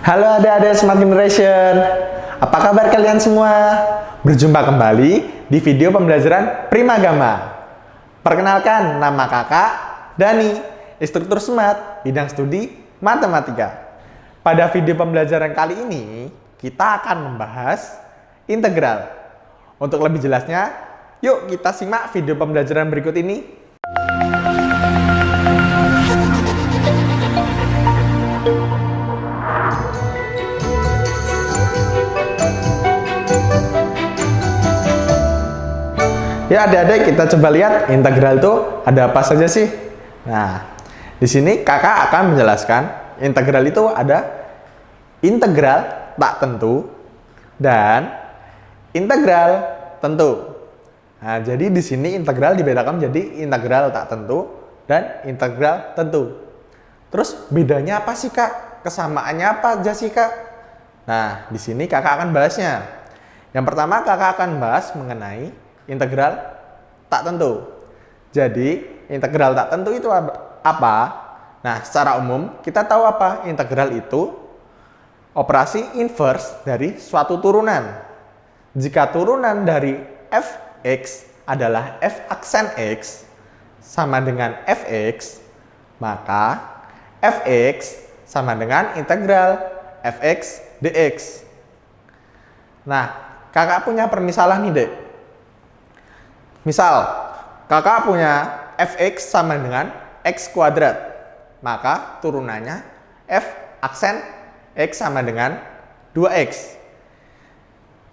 Halo adik-adik Smart Generation, apa kabar kalian semua? Berjumpa kembali di video pembelajaran Primagama. Perkenalkan, nama kakak Dani, instruktur Smart, bidang studi Matematika. Pada video pembelajaran kali ini, kita akan membahas integral. Untuk lebih jelasnya, yuk kita simak video pembelajaran berikut ini. Ya adik-adik, kita coba lihat integral itu ada apa saja sih. Nah, di sini kakak akan menjelaskan integral itu ada integral tak tentu dan integral tentu. Nah, jadi di sini integral dibedakan menjadi integral tak tentu dan integral tentu. Terus bedanya apa sih kak? Kesamaannya apa aja sih kak? Nah, di sini kakak akan bahasnya. Yang pertama kakak akan bahas mengenai integral tak tentu. Jadi, integral tak tentu itu apa? Nah, secara umum kita tahu apa? Integral itu operasi inverse dari suatu turunan. Jika turunan dari f(x) adalah f aksen x sama dengan fx, maka fx sama dengan integral fx dx. Nah, kakak punya permisalan nih, Dek. Misal, kakak punya fx sama dengan x kuadrat, maka turunannya f aksen x sama dengan 2x.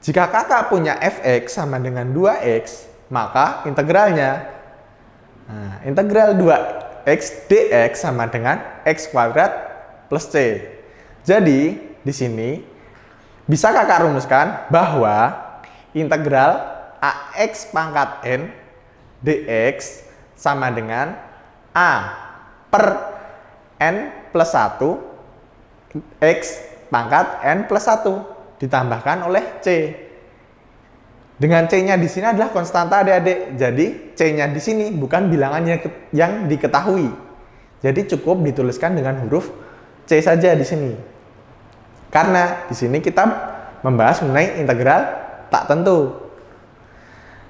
Jika kakak punya fx sama dengan 2x, maka integralnya, integral 2x dx sama dengan x kuadrat plus c. Jadi, di sini bisa kakak rumuskan bahwa integral ax pangkat n dx sama dengan a per n plus 1 x pangkat n plus 1 ditambahkan oleh c. Dengan c-nya di sini adalah konstanta adik-adik. Jadi c-nya di sini bukan bilangan yang diketahui. Jadi cukup dituliskan dengan huruf c saja di sini. Karena di sini kita membahas mengenai integral tak tentu.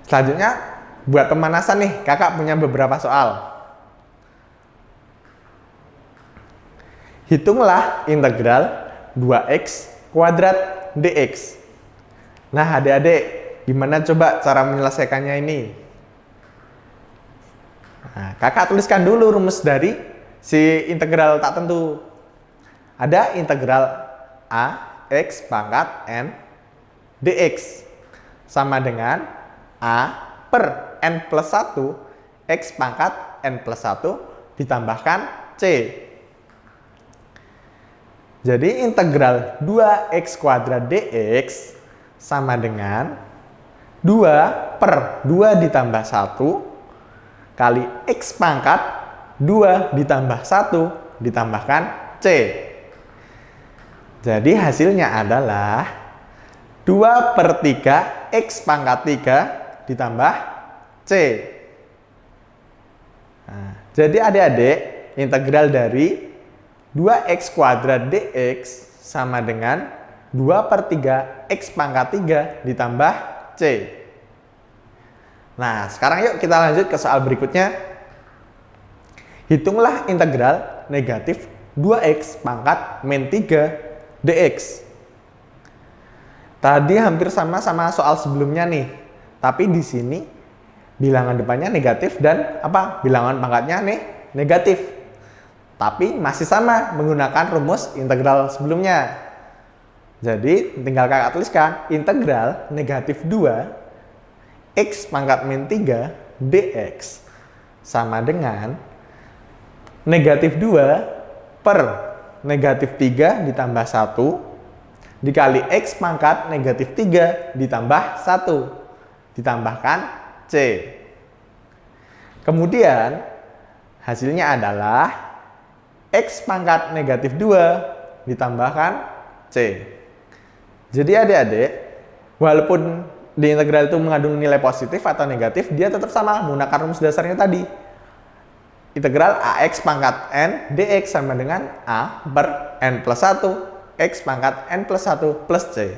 Selanjutnya, buat pemanasan nih, kakak punya beberapa soal. Hitunglah integral 2x kuadrat dx. Nah, adik-adik, gimana coba cara menyelesaikannya ini? Nah, kakak tuliskan dulu rumus dari si integral tak tentu. Ada integral ax pangkat n dx sama dengan a per n plus 1 x pangkat n plus 1 ditambahkan c. Jadi integral 2x kuadrat dx sama dengan 2 per 2 ditambah 1 kali x pangkat 2 ditambah 1 ditambahkan c. Jadi hasilnya adalah 2 per 3 x pangkat 3 ditambah c. Nah, jadi adik-adik, integral dari 2x kuadrat dx sama dengan 2 per 3 x pangkat 3 ditambah c. Nah, sekarang yuk kita lanjut ke soal berikutnya. Hitunglah integral negatif 2x pangkat min 3 dx. Tadi hampir sama soal sebelumnya nih. Tapi di sini bilangan depannya negatif dan bilangan pangkatnya negatif. Tapi masih sama menggunakan rumus integral sebelumnya. Jadi tinggal kakak tuliskan integral negatif 2 x pangkat min 3 dx sama dengan negatif 2 per negatif 3 ditambah 1 dikali x pangkat negatif 3 ditambah 1 ditambahkan c. Kemudian hasilnya adalah x pangkat negatif 2 ditambahkan c. Jadi adik-adik, walaupun di integral itu mengandung nilai positif atau negatif, dia tetap sama menggunakan rumus dasarnya tadi. Integral ax pangkat n dx sama dengan a per n plus 1 X pangkat N plus 1 plus C.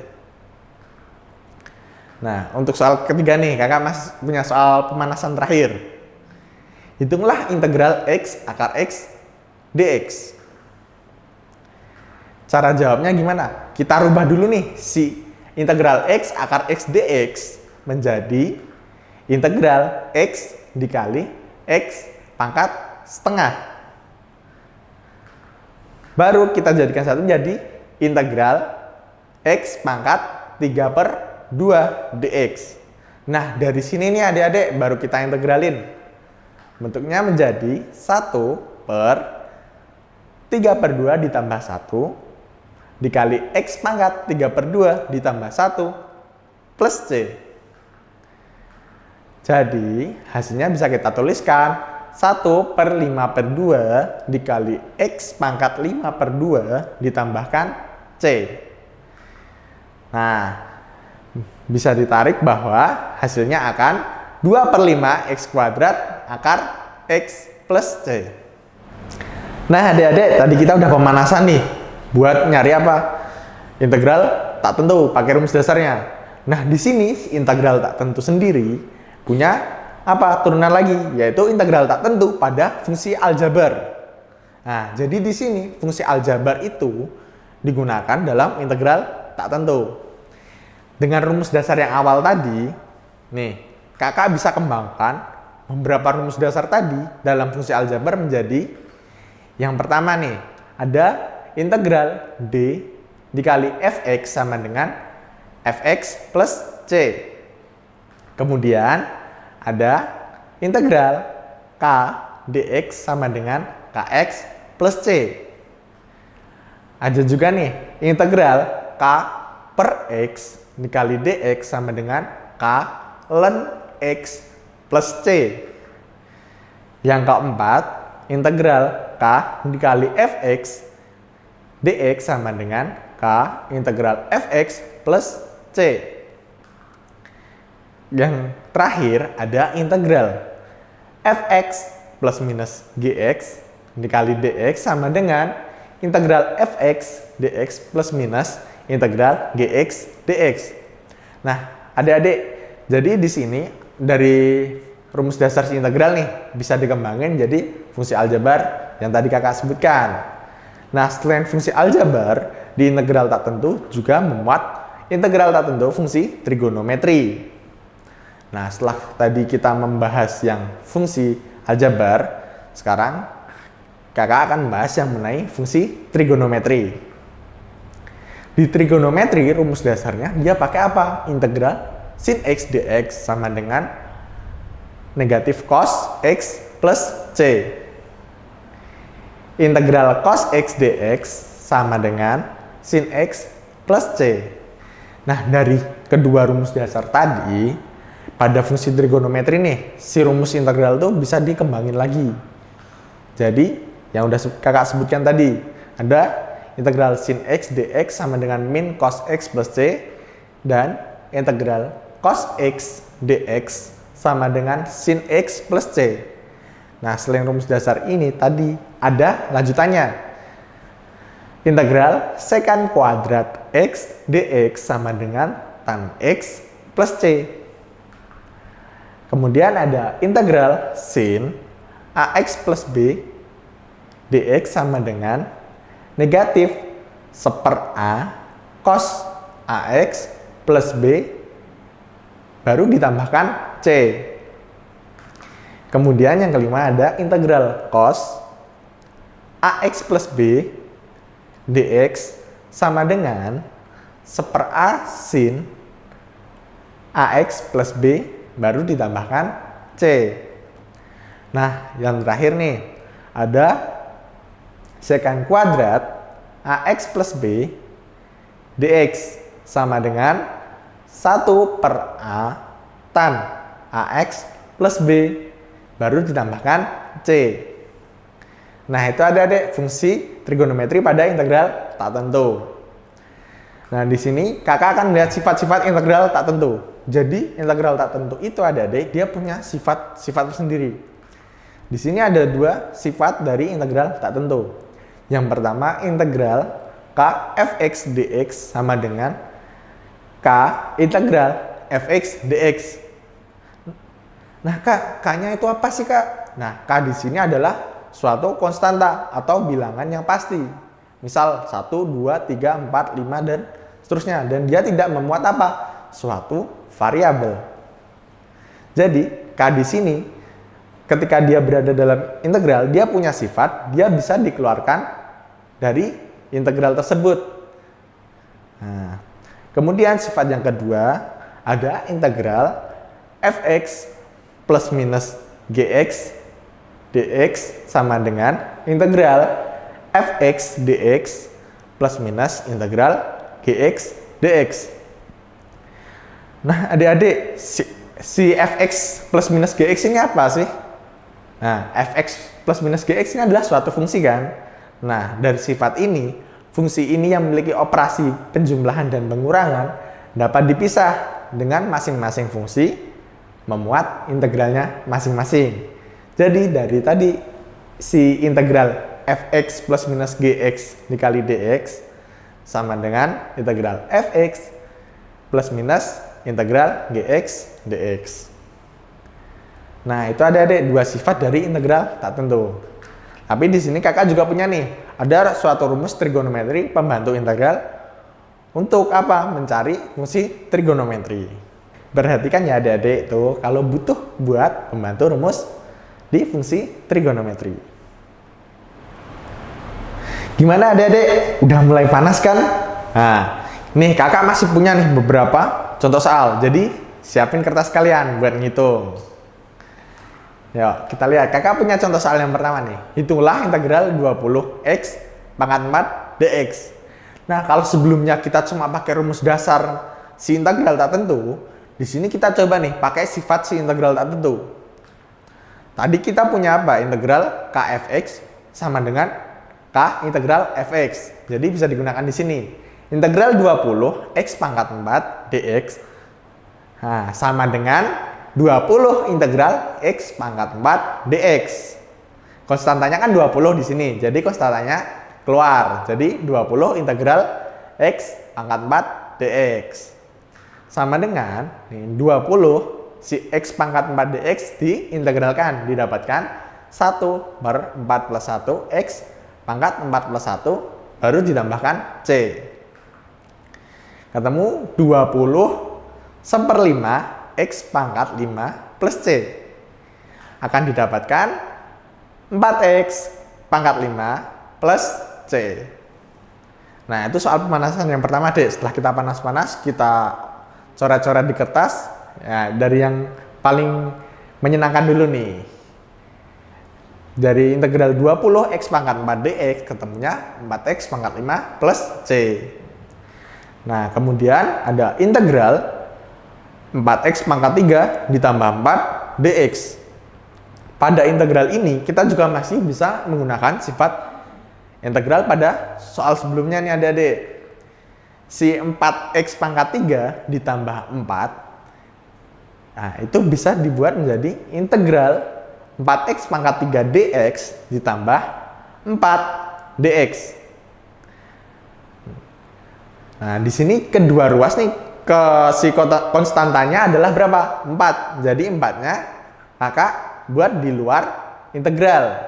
Nah, untuk soal ketiga nih, kakak masih punya soal pemanasan terakhir. Hitunglah integral X akar X dx. Cara jawabnya gimana? Kita rubah dulu nih si integral X akar X dx menjadi integral X dikali X pangkat setengah. Baru kita jadikan satu jadi integral X pangkat 3/2 dx. Nah, dari sini nih adik-adik baru kita integralin. Bentuknya menjadi 1/3/2 ditambah 1 dikali X pangkat 3/2 ditambah 1 plus C. Jadi, hasilnya bisa kita tuliskan 1/5/2 dikali X pangkat 5/2 ditambahkan C. Nah, bisa ditarik bahwa hasilnya akan 2/5 X kuadrat akar X plus C. Nah, adik-adik, tadi kita udah pemanasan nih buat nyari apa? Integral tak tentu pakai rumus dasarnya. Nah, di sini integral tak tentu sendiri punya apa? Turunan lagi, yaitu integral tak tentu pada fungsi aljabar. Nah, jadi di sini fungsi aljabar itu digunakan dalam integral tak tentu. Dengan rumus dasar yang awal tadi, nih, kakak bisa kembangkan beberapa rumus dasar tadi dalam fungsi aljabar menjadi yang pertama nih, ada integral D dikali fx sama dengan fx plus C. Kemudian ada integral K dx sama dengan kx plus C. Ada juga nih integral K per x dikali dx sama dengan K ln x plus C. Yang keempat, integral K dikali fx dx sama dengan K integral fx plus C. Yang terakhir ada integral fx plus minus gx dikali dx sama dengan integral fx dx plus minus integral gx dx. Nah, adik-adik, jadi di sini dari rumus dasar si integral nih bisa dikembangin jadi fungsi aljabar yang tadi kakak sebutkan. Nah, selain fungsi aljabar, di integral tak tentu juga memuat integral tak tentu fungsi trigonometri. Nah, setelah tadi kita membahas yang fungsi aljabar, sekarang kakak akan membahas yang mengenai fungsi trigonometri. Di trigonometri, rumus dasarnya dia pakai apa? Integral sin x dx sama dengan negatif cos x plus C. Integral cos x dx sama dengan sin x plus C. Nah, dari kedua rumus dasar tadi, pada fungsi trigonometri nih, si rumus integral tuh bisa dikembangin lagi. Jadi, yang udah kakak sebutkan tadi, ada integral sin x dx sama dengan min cos x plus C, dan integral cos x dx sama dengan sin x plus C. Nah, selain rumus dasar ini tadi ada lanjutannya. Integral secant kuadrat x dx sama dengan tan x plus C. Kemudian ada integral sin ax plus b dx sama dengan negatif 1/a cos ax plus b baru ditambahkan C. Kemudian yang kelima ada integral cos ax plus b dx sama dengan 1/a sin ax plus b baru ditambahkan C. Nah, yang terakhir nih ada secant kuadrat ax plus b dx sama dengan 1/a tan ax plus b baru ditambahkan C. Nah, itu adik-adik fungsi trigonometri pada integral tak tentu. Nah, di sini kakak akan melihat sifat-sifat integral tak tentu. Jadi, integral tak tentu itu adik-adik dia punya sifat-sifat tersendiri. Di sini ada dua sifat dari integral tak tentu. Yang pertama, integral K fx dx sama dengan K integral fx dx. Nah, K-nya itu apa sih, Kak? Nah, K di sini adalah suatu konstanta atau bilangan yang pasti. Misal 1, 2, 3, 4, 5, dan seterusnya. Dan dia tidak memuat apa? Suatu variabel. Jadi, K di sini, ketika dia berada dalam integral, dia punya sifat, dia bisa dikeluarkan dari integral tersebut. Nah, kemudian sifat yang kedua, ada integral fx plus minus gx dx sama dengan integral fx dx plus minus integral gx dx. Nah, adik-adik, si fx plus minus gx ini apa sih? Nah, fx plus minus gx ini adalah suatu fungsi kan? Nah, dari sifat ini, fungsi ini yang memiliki operasi penjumlahan dan pengurangan dapat dipisah dengan masing-masing fungsi memuat integralnya masing-masing. Jadi dari tadi si integral fx plus minus gx dikali dx sama dengan integral fx plus minus integral gx dx. Nah, itu ada dua sifat dari integral tak tentu. Tapi di sini kakak juga punya nih, ada suatu rumus trigonometri pembantu integral untuk apa? Mencari fungsi trigonometri. Perhatikan ya adik-adik tuh, kalau butuh buat pembantu rumus di fungsi trigonometri. Gimana adik-adik? Udah mulai panas kan? Nah, nih kakak masih punya nih beberapa contoh soal. Jadi siapin kertas kalian buat ngitung. Yuk, kita lihat. Kakak punya contoh soal yang pertama nih. Hitunglah integral 20x pangkat 4 dx. Nah, kalau sebelumnya kita cuma pakai rumus dasar si integral tak tentu, di sini kita coba nih pakai sifat si integral tak tentu. Tadi kita punya apa? Integral kfx sama dengan k integral fx. Jadi bisa digunakan di sini. Integral 20 x pangkat 4 dx. Nah, sama dengan 20 integral x pangkat 4 dx. Konstantanya kan 20 di sini. Jadi konstantanya keluar. Jadi 20 integral x pangkat 4 dx. Sama dengan 20 si x pangkat 4 dx diintegralkan, didapatkan 1 per 4 plus 1 x pangkat 4 plus 1 baru ditambahkan c. Ketemu 20 1/5 x pangkat 5 plus c. Akan didapatkan 4x pangkat 5 plus c. Nah, itu soal pemanasan yang pertama deh. Setelah kita panas-panas, kita coret-coret di kertas. Ya, dari yang paling menyenangkan dulu nih. Dari integral 20 x pangkat 4 dx ketemunya 4x pangkat 5 plus c. Nah, kemudian ada integral 4x pangkat 3 ditambah 4 dx. Pada integral ini kita juga masih bisa menggunakan sifat integral pada soal sebelumnya nih adik-adik. Si 4x pangkat 3 ditambah 4, nah itu bisa dibuat menjadi integral 4x pangkat 3 dx ditambah 4 dx. Nah, di sini kedua ruas nih, ke si konstantanya adalah berapa? 4. Jadi 4-nya maka buat di luar integral.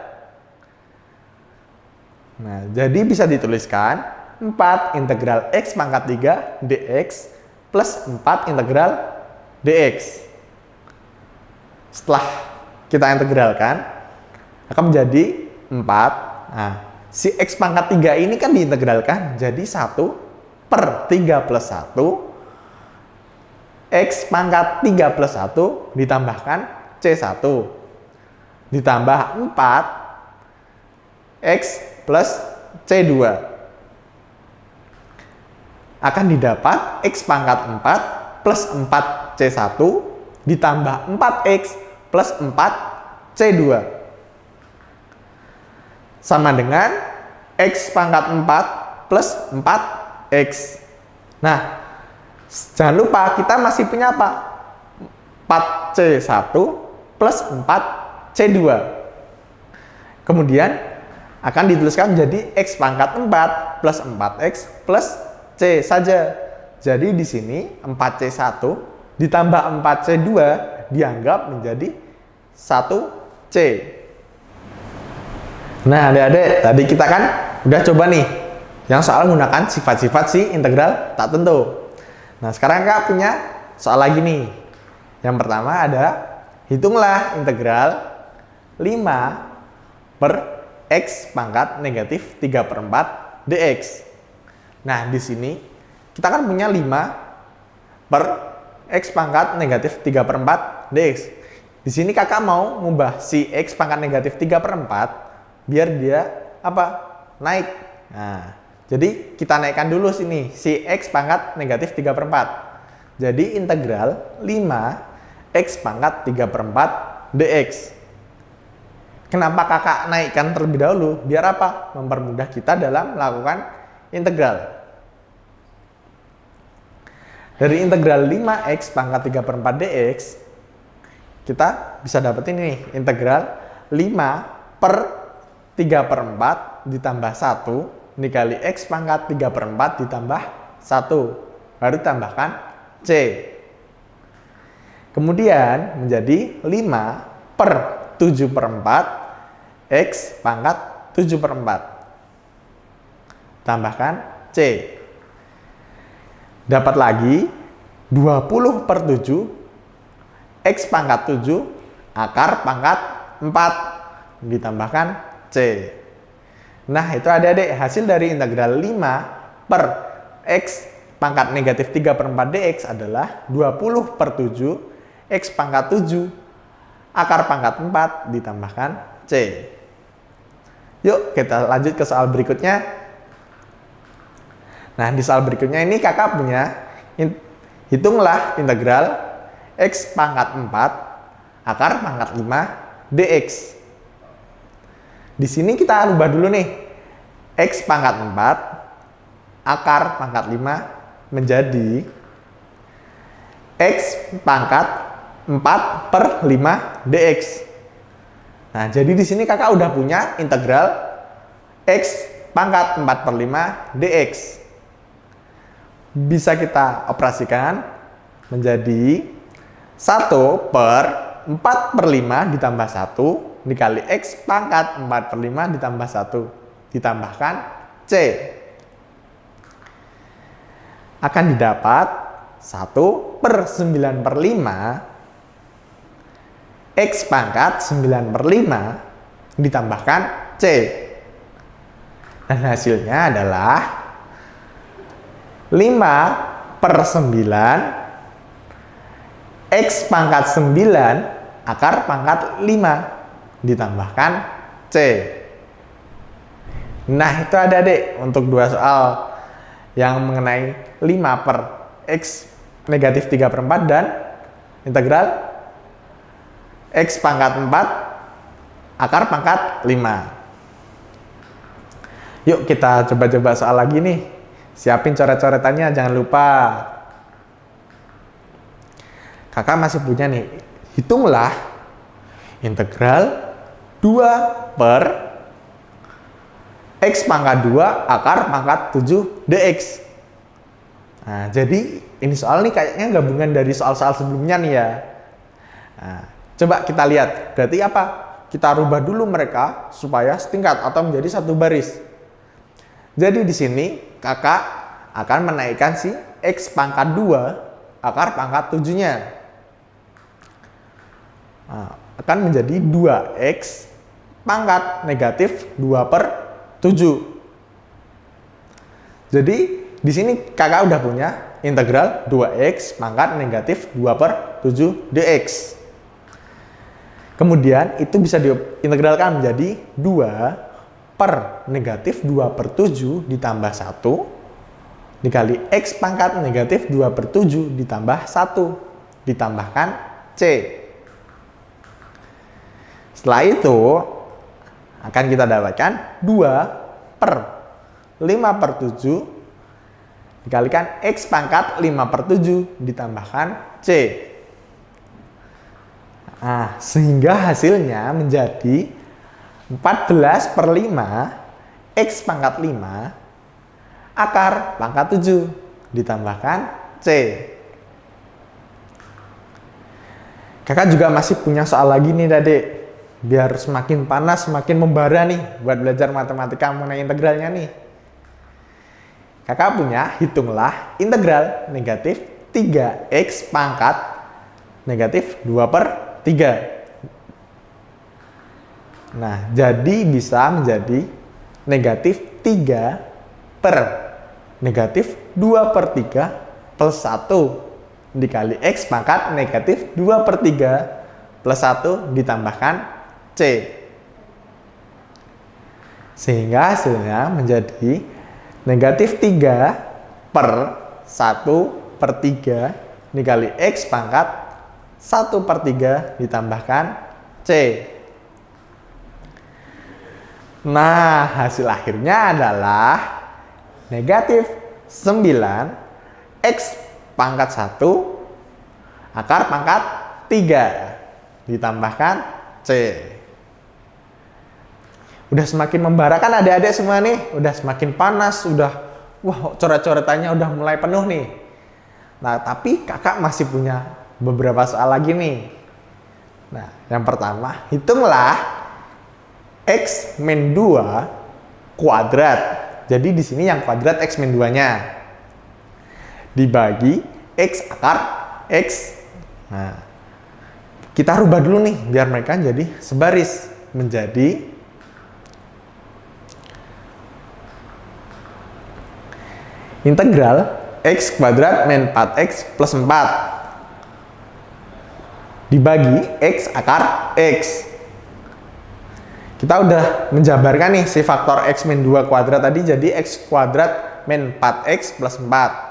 Nah, jadi bisa dituliskan 4 integral x pangkat 3 dx plus 4 integral dx. Setelah kita integralkan, akan menjadi 4. Nah, si x pangkat 3 ini kan diintegralkan jadi 1 per 3 plus 1 x pangkat 3 plus 1 ditambahkan c1 ditambah 4 x plus c2 akan didapat x pangkat 4 plus 4 c1 ditambah 4x plus 4 c2 sama dengan x pangkat 4 plus 4x. Nah, jangan lupa kita masih punya apa? 4c1 plus 4c2. Kemudian akan dituliskan menjadi X pangkat 4 plus 4X plus C saja. Jadi di sini 4C1 ditambah 4C2 dianggap menjadi 1C. Nah, adik-adik, tadi kita kan udah coba nih yang soal menggunakan sifat-sifat si integral tak tentu. Nah, sekarang Kak punya soal lagi nih. Yang pertama ada, hitunglah integral 5 per X pangkat negatif 3/4 dx. Nah, di sini kita kan punya 5 per X pangkat negatif 3/4 dx. Di sini kakak mau ngubah si X pangkat negatif 3/4 biar dia apa? Naik. Nah, jadi kita naikkan dulu sini si X pangkat negatif 3/4. Jadi integral 5 X pangkat 3/4 dx. Kenapa kakak naikkan terlebih dahulu? Biar apa? Mempermudah kita dalam melakukan integral. Dari integral 5x pangkat 3/4 dx, kita bisa dapetin nih integral 5 per 3/4 ditambah 1 dikali x pangkat 3/4 ditambah 1. Baru tambahkan c. Kemudian menjadi 5 per 7/4 x pangkat 7/4. Tambahkan c. Dapat lagi 20 per 7 x pangkat 7 akar pangkat 4 ditambahkan c. Nah, itu adik-adik hasil dari integral 5 per x pangkat negatif 3/4 dx adalah 20 per 7 x pangkat 7 akar pangkat 4 ditambahkan c. Yuk kita lanjut ke soal berikutnya. Nah, di soal berikutnya ini kakak punya hitunglah integral x pangkat 4 akar pangkat 5 dx. Di sini kita rubah dulu nih. X pangkat 4 akar pangkat 5 menjadi x pangkat 4 per 5 dx. Nah, jadi di sini kakak udah punya integral x pangkat 4 per 5 dx. Bisa kita operasikan menjadi 1 per 4 per 5 ditambah 1 dikali x pangkat 4 per 5 ditambah 1 ditambahkan c. Akan didapat 1 per 9 per 5 x pangkat 9 per 5 ditambahkan c. Dan hasilnya adalah 5 per 9 x pangkat 9 akar pangkat 5 ditambahkan c. Nah, itu adik-adik untuk dua soal yang mengenai 5 per x negatif 3/4 dan integral x pangkat 4 akar pangkat 5. Yuk kita coba-coba soal lagi nih. Siapin coret-coretannya, jangan lupa. Kakak masih punya nih. Hitunglah integral 2 per x pangkat 2 akar pangkat 7 dx. Nah, jadi ini soal nih kayaknya gabungan dari soal-soal sebelumnya nih ya. Nah, coba kita lihat. Berarti apa? Kita rubah dulu mereka supaya setingkat atau menjadi satu baris. Jadi di sini kakak akan menaikkan si x pangkat 2 akar pangkat 7-nya. Nah, akan menjadi 2x pangkat negatif 2 per 7. Jadi di sini kakak udah punya integral 2x pangkat negatif 2 per 7 dx. Kemudian itu bisa diintegralkan menjadi 2 per negatif 2 per 7 ditambah 1 dikali x pangkat negatif 2 per 7 ditambah 1 ditambahkan c. Setelah itu akan kita dapatkan 2 per 5 per 7 dikalikan x pangkat 5 per 7 ditambahkan c. Nah, sehingga hasilnya menjadi 14 per 5 X pangkat 5 akar pangkat 7 ditambahkan C. Kakak juga masih punya soal lagi nih adik, biar semakin panas, semakin membara nih buat belajar matematika mengenai integralnya nih. Kakak punya, hitunglah integral negatif 3x pangkat negatif 2 per 3. Nah, jadi bisa menjadi negatif 3 per negatif 2 per 3 plus 1 dikali X pangkat negatif 2 per 3 plus 1 ditambahkan C. Sehingga hasilnya menjadi negatif 3 per 1 per 3 dikali X pangkat 1 per 3 ditambahkan C. Nah, hasil akhirnya adalah negatif 9 X pangkat 1 akar pangkat 3 ditambahkan C. Udah semakin membara kan adik-adik semua nih, udah semakin panas, udah wah coret-coretannya udah mulai penuh nih. Nah, tapi kakak masih punya beberapa soal lagi nih. Nah, yang pertama, hitunglah X min 2 kuadrat. Jadi di sini yang kuadrat X min 2-nya dibagi X akar X. Nah, kita rubah dulu nih biar mereka jadi sebaris, menjadi integral X kuadrat min 4X plus 4 dibagi X akar X. Kita udah menjabarkan nih si faktor X min 2 kuadrat tadi jadi X kuadrat min 4X plus 4.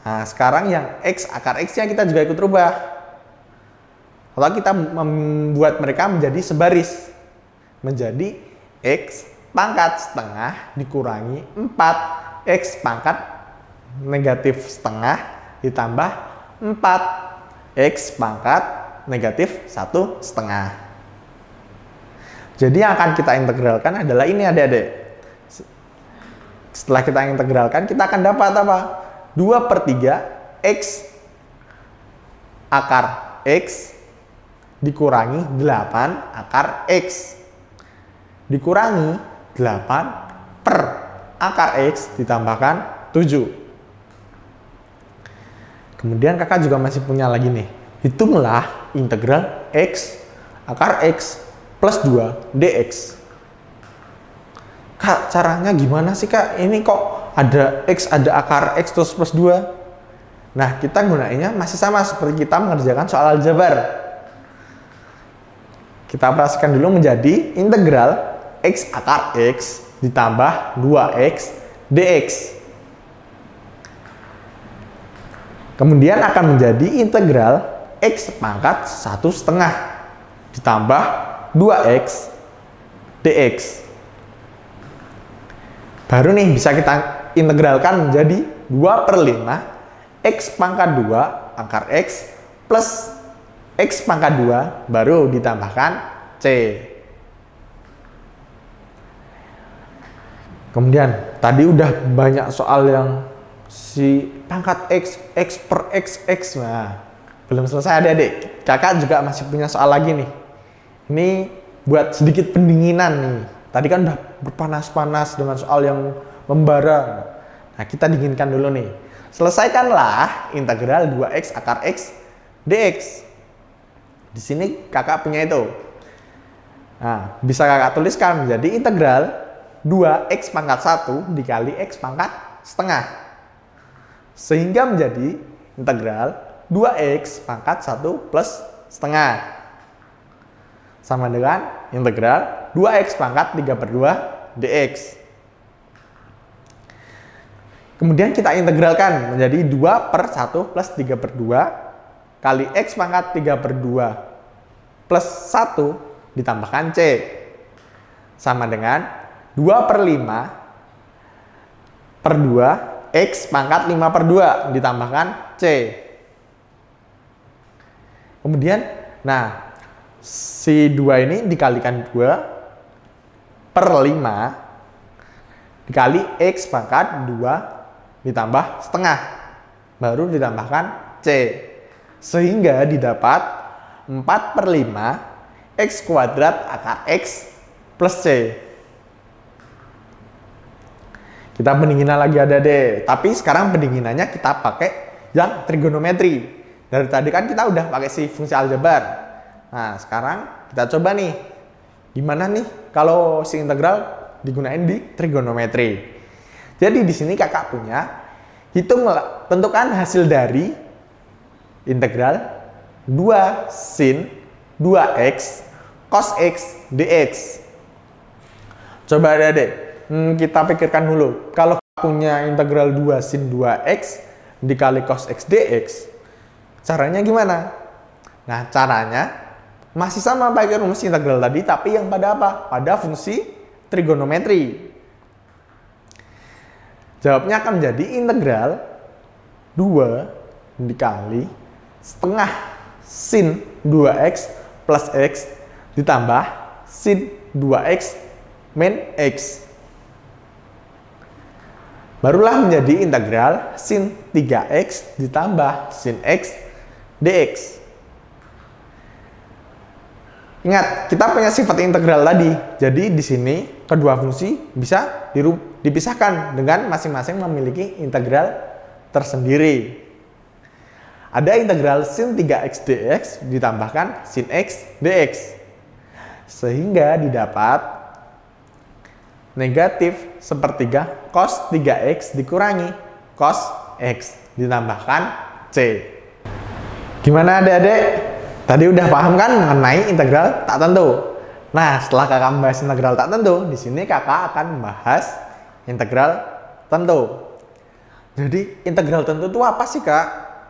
Nah, sekarang yang X akar X-nya kita juga ikut rubah. Kalau kita membuat mereka menjadi sebaris, menjadi X pangkat setengah dikurangi 4 X pangkat negatif setengah ditambah 4 X pangkat negatif 1 setengah. Jadi yang akan kita integralkan adalah ini adik-adik. Setelah kita integralkan, kita akan dapat apa? 2 per 3 X akar X dikurangi 8 akar X dikurangi 8 per akar X ditambahkan 7. Kemudian kakak juga masih punya lagi nih. Hitunglah integral X akar X plus 2 dx. Kak, caranya gimana sih kak? Ini kok ada X, ada akar X terus plus 2. Nah, kita gunainnya masih sama seperti kita mengerjakan soal aljabar. Kita operasikan dulu menjadi integral X akar X ditambah 2X dx. Kemudian akan menjadi integral X pangkat 1 setengah ditambah 2X dx. Baru nih bisa kita integralkan menjadi 2 per 5 X pangkat 2 akar X plus X pangkat 2 baru ditambahkan C. Kemudian tadi udah banyak soal yang si pangkat X, X per X, X. Nah, belum selesai adik-adik. Kakak juga masih punya soal lagi nih. Ini buat sedikit pendinginan nih. Tadi kan udah berpanas-panas dengan soal yang membara. Nah, kita dinginkan dulu nih. Selesaikanlah integral 2x akar x dx. Di sini kakak punya itu. Nah, bisa kakak tuliskan menjadi integral 2x pangkat 1 dikali x pangkat setengah. Sehingga menjadi integral 2x pangkat 1 plus setengah. Sama dengan integral 2x pangkat 3 per 2 dx. Kemudian kita integralkan menjadi 2 per 1 plus 3 per 2 kali x pangkat 3 per 2 plus 1 ditambahkan c. Sama dengan 2 per 5 per 2 x pangkat 5 per 2 ditambahkan c. Kemudian, nah, si 2 ini dikalikan 2/5 dikali X pangkat 2 ditambah setengah. Baru ditambahkan C. Sehingga didapat 4/5 X kuadrat akar X plus C. Kita pendinginan lagi adik-adik. Tapi sekarang pendinginannya kita pakai yang trigonometri. Dari tadi kan kita udah pakai si fungsi aljabar. Nah, sekarang kita coba nih. Gimana nih kalau si integral digunain di trigonometri. Jadi di sini kakak punya tentukan hasil dari integral 2 sin 2x cos x dx. Coba adik-adik, kita pikirkan dulu. Kalau punya integral 2 sin 2x dikali cos x dx, caranya gimana? Nah, caranya masih sama pakai rumus integral tadi, tapi yang pada apa? Pada fungsi trigonometri. Jawabnya akan menjadi integral 2 dikali setengah sin 2x plus x ditambah sin 2x min x. Barulah menjadi integral sin 3x ditambah sin x dx. Ingat, kita punya sifat integral tadi. Jadi di sini kedua fungsi bisa dipisahkan dengan masing-masing memiliki integral tersendiri. Ada integral sin 3x dx ditambahkan sin x dx. Sehingga didapat negatif sepertiga cos 3x dikurangi cos x ditambahkan c. Gimana adik-adik? Tadi udah paham kan mengenai integral tak tentu? Nah, setelah kakak membahas integral tak tentu, di sini kakak akan membahas integral tentu. Jadi, integral tentu itu apa sih, Kak?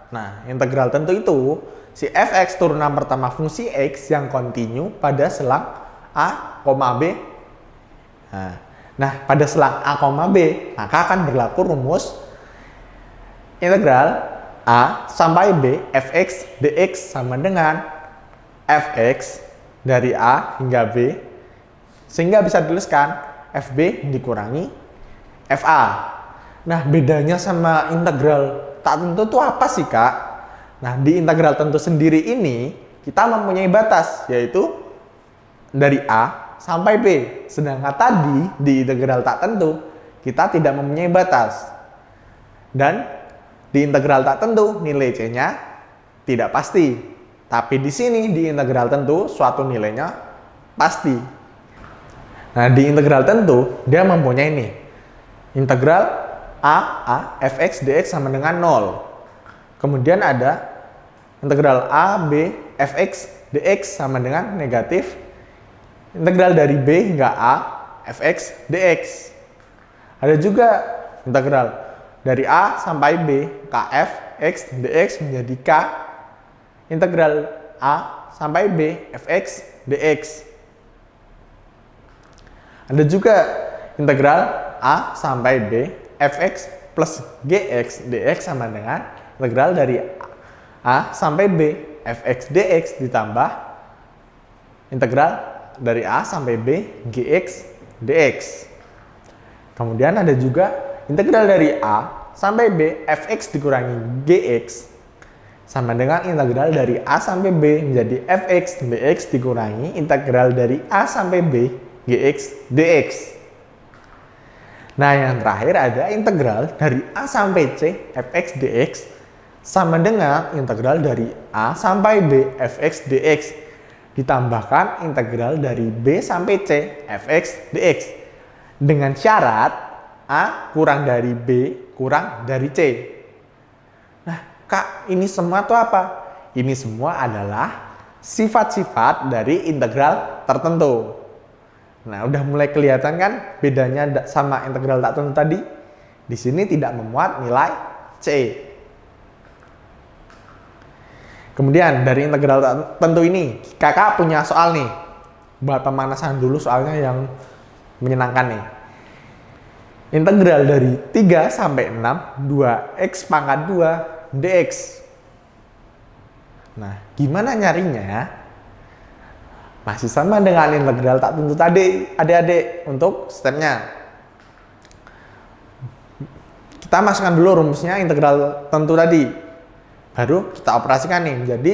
Nah, integral tentu itu si fx turunan pertama fungsi x yang kontinu pada selang a, b. Nah, pada selang a, b, maka akan berlaku rumus integral a sampai b fx dx sama dengan fx dari a hingga b, sehingga bisa dituliskan fb dikurangi fa. Nah, bedanya sama integral tak tentu itu apa sih, Kak? Nah, di integral tentu sendiri ini kita mempunyai batas, yaitu dari a sampai b. Sedangkan tadi di integral tak tentu kita tidak mempunyai batas. Dan di integral tak tentu nilai c-nya tidak pasti. Tapi di sini di integral tentu suatu nilainya pasti. Nah, di integral tentu dia mempunyai ini. Integral a fx dx sama dengan 0. Kemudian ada integral a b fx dx sama dengan negatif integral dari b hingga a fx dx. Ada juga integral dari a sampai b kf x dx menjadi k integral a sampai b fx dx. Ada juga integral a sampai b fx plus gx dx sama dengan integral dari a sampai b fx dx ditambah integral dari a sampai b gx dx. Kemudian ada juga integral dari a sampai b fx dikurangi gx sama dengan integral dari a sampai b menjadi fx dx dikurangi integral dari a sampai b gx dx. Nah, yang terakhir ada integral dari a sampai c fx dx sama dengan integral dari a sampai b fx dx ditambahkan integral dari b sampai c fx dx dengan syarat a kurang dari b kurang dari c. Nah, Kak, ini semua tuh apa? Ini semua adalah sifat-sifat dari integral tertentu. Nah, udah mulai kelihatan kan bedanya sama integral tak tentu tadi? Di sini tidak memuat nilai c. Kemudian dari integral tak tentu ini, kakak punya soal nih. Buat pemanasan dulu soalnya yang menyenangkan nih. Integral dari 3 sampai 6 2x pangkat 2 dx. Nah, gimana nyarinya? Masih sama dengan integral tak tentu tadi, adik-adik, untuk stepnya. Kita masukkan dulu rumusnya integral tentu tadi. Baru kita operasikan nih. Jadi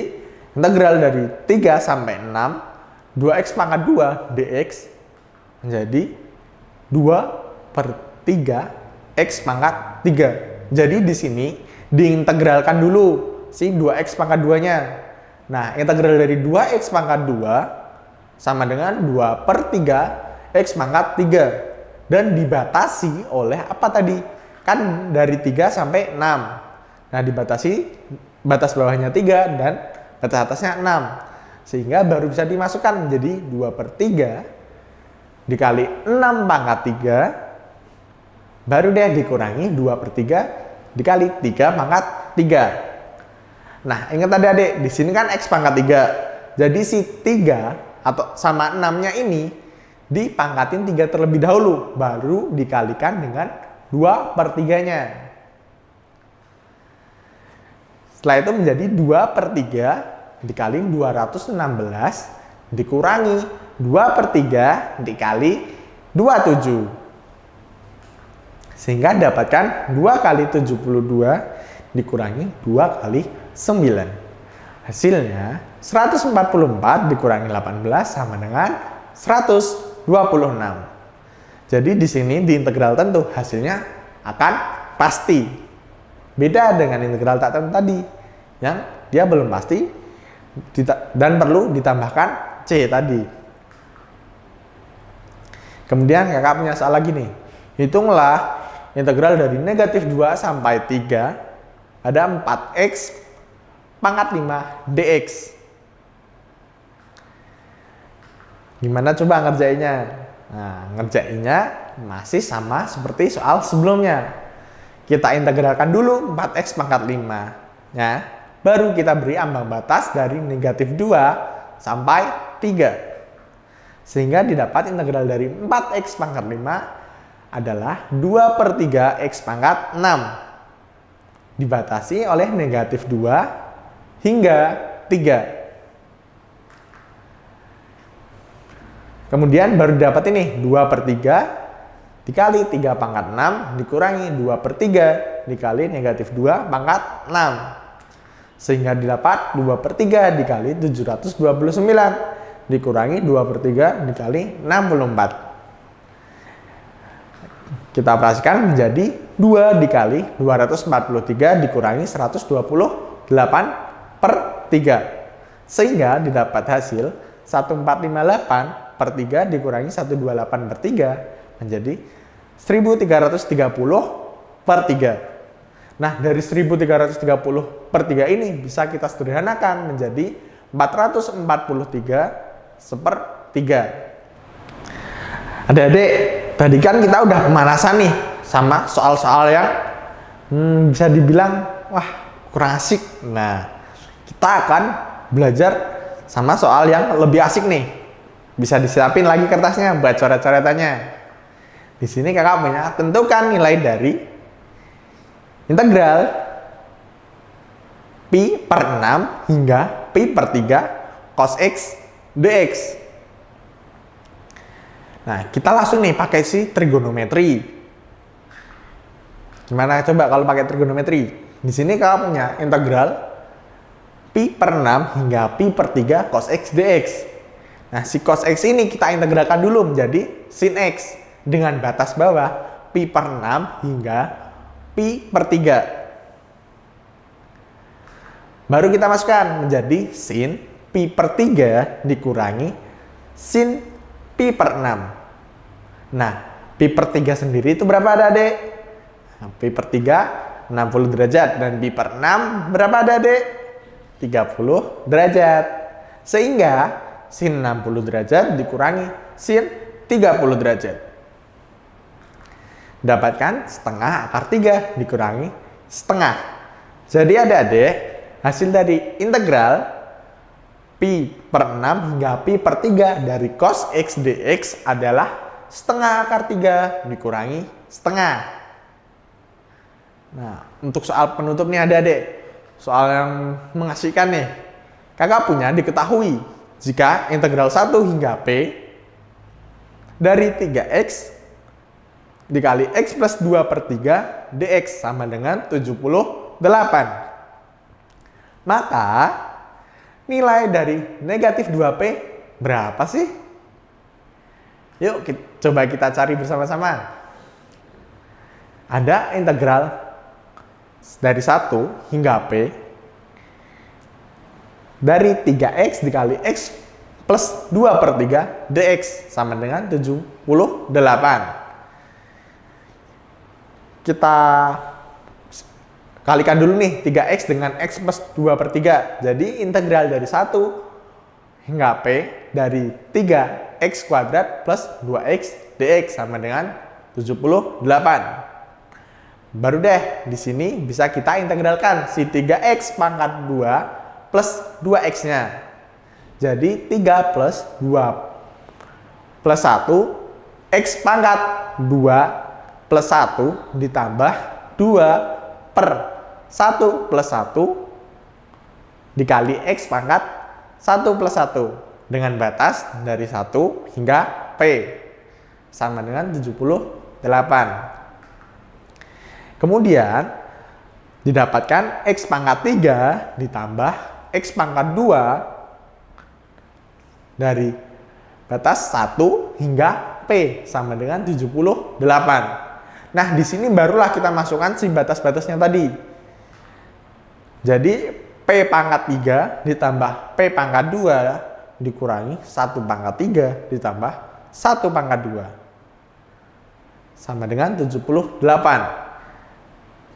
integral dari 3 sampai 6, 2x pangkat 2 dx menjadi 2/3 x pangkat 3. Jadi di sini diintegralkan dulu si 2x pangkat 2-nya. Nah, integral dari 2x pangkat 2 sama dengan 2/3 x pangkat 3. Dan dibatasi oleh apa tadi? Kan dari 3 sampai 6. Nah, dibatasi batas bawahnya 3 dan batas atasnya 6. Sehingga baru bisa dimasukkan menjadi 2/3 dikali 6 pangkat 3. Baru deh dikurangi 2/3 dikali 3 pangkat 3. Nah, ingat adik-adik, di sini kan x pangkat 3. Jadi si 3 atau sama 6-nya ini dipangkatin 3 terlebih dahulu, baru dikalikan dengan 2/3-nya. Setelah itu menjadi 2/3 dikali 216 dikurangi 2/3 dikali 27. Sehingga dapatkan 2 kali 72 dikurangi 2 kali 9. Hasilnya 144 dikurangi 18 sama dengan 126. Jadi di sini di integral tentu hasilnya akan pasti. Beda dengan integral tak tentu tadi yang dia belum pasti dan perlu ditambahkan C tadi. Kemudian kakak punya soal lagi nih. Hitunglah integral dari negatif 2 sampai 3 ada 4x pangkat 5 dx. Gimana coba ngerjainnya? Nah, ngerjainnya masih sama seperti soal sebelumnya. Kita integralkan dulu 4x pangkat 5. Ya. Baru kita beri ambang batas dari negatif 2 sampai 3. Sehingga didapat integral dari 4x pangkat 5 adalah 2/3 x pangkat 6. Dibatasi oleh negatif 2 hingga 3. Kemudian baru dapat ini 2/3 dikali 3 pangkat 6 dikurangi 2/3 dikali negatif 2 pangkat 6. Sehingga didapat 2/3 dikali 729 dikurangi 2/3 dikali 64. Kita operasikan menjadi 2 dikali 243 dikurangi 128/3. Sehingga didapat hasil 1458/3 dikurangi 128/3 menjadi 1330/3. Nah, dari 1330/3 ini bisa kita sederhanakan menjadi 443/3. Adik-adik, tadi kan kita udah pemanasan nih sama soal-soal yang bisa dibilang wah kurang asik. Nah, kita akan belajar sama soal yang lebih asik nih. Bisa disiapin lagi kertasnya buat coret-coretannya. Di sini kakak punya tentukan nilai dari integral pi/6 hingga pi/3 cos x dx. Nah, kita langsung nih pakai si trigonometri. Gimana coba kalau pakai trigonometri? Di sini kakak punya integral pi/6 hingga pi/3 cos x dx. Nah, si cos x ini kita integralkan dulu menjadi sin x dengan batas bawah pi/6 hingga pi/3. Baru kita masukkan menjadi sin pi/3 dikurangi sin pi/6. Nah, pi/3 sendiri itu berapa adik-adik? Nah, pi/3 60 derajat dan pi/6 berapa adik-adik? 30 derajat. Sehingga sin 60 derajat dikurangi sin 30 derajat. Dapatkan setengah akar 3 dikurangi setengah. Jadi adik-adik, hasil dari integral pi/6 hingga pi/3 dari cos x dx adalah setengah akar 3 dikurangi setengah. Nah, untuk soal penutup nih adik-adik, soal yang mengasihkan nih. Kakak punya diketahui jika integral 1 hingga P dari 3x dikali x plus 2 per 3 dx sama dengan 78. Maka nilai dari negatif 2P berapa sih? Yuk coba kita cari bersama-sama. Ada integral dari 1 hingga P dari 3x dikali x plus 2 per 3 dx sama dengan 78. Kita kalikan dulu nih 3x dengan x plus 2 per 3. Jadi integral dari 1 hingga P dari 3x kuadrat plus 2x dx sama dengan 78. Baru deh di sini bisa kita integralkan si 3x pangkat 2 plus 2x-nya. Jadi 3 plus 2 plus 1 x pangkat 2 plus 1 ditambah 2 per 1 plus 1 dikali x pangkat 1 plus 1 dengan batas dari 1 hingga P sama dengan 78. Kemudian didapatkan x pangkat 3 ditambah x pangkat 2 dari batas 1 hingga P sama dengan 78. Nah, di sini barulah kita masukkan si batas-batasnya tadi. Jadi, P pangkat 3 ditambah P pangkat 2 dikurangi 1 pangkat 3 ditambah 1 pangkat 2. Sama dengan 78.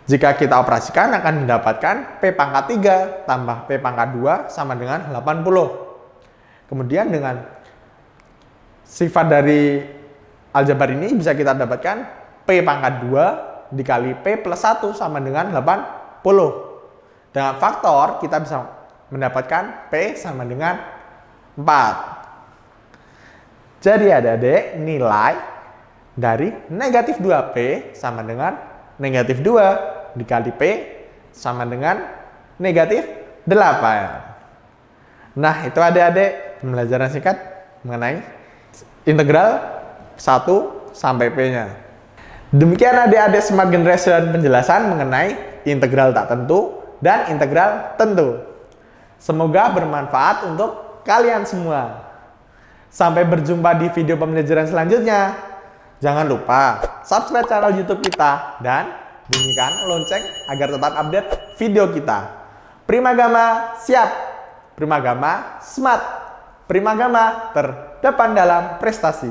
Jika kita operasikan akan mendapatkan P pangkat 3 tambah P pangkat 2 sama dengan 80. Kemudian dengan sifat dari aljabar ini bisa kita dapatkan P pangkat 2 dikali P plus 1 sama dengan 80. Dengan faktor kita bisa mendapatkan P sama dengan 4. Jadi adik-adik nilai dari negatif 2P sama dengan negatif 2 dikali P sama dengan negatif 8. Nah itu adik-adik pembelajaran singkat mengenai integral 1 sampai P-nya. Demikian adik-adik Smart Generation penjelasan mengenai integral tak tentu dan integral tentu. Semoga bermanfaat untuk kalian semua. Sampai berjumpa di video pembelajaran selanjutnya. Jangan lupa subscribe channel YouTube kita dan bunyikan lonceng agar tetap update video kita. Primagama siap, Primagama smart, Primagama terdepan dalam prestasi.